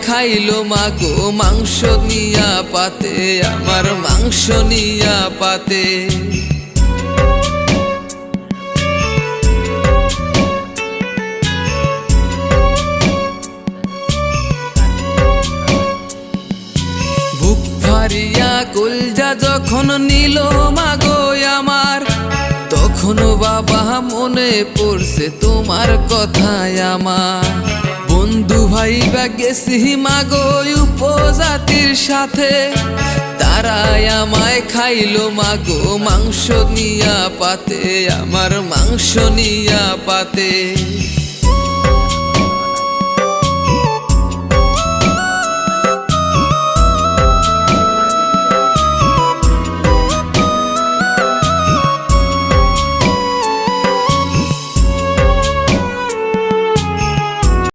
খাইলো মাগো মাংস নিয়া পাতে, আমার মাংস নিয়া পাতে। বুক ফারিয়া কলজা যখন নিল মাগো আমার, তখন বাবা মনে পড়ছে তোমার কথায় আমার। বন্ধু ভাইবা গেছি মাগো উপজাতির সাথে, তারাই আমায় খাইলো মাগো মাংস নিয়া পাতে, আমার মাংস নিয়া পাতে।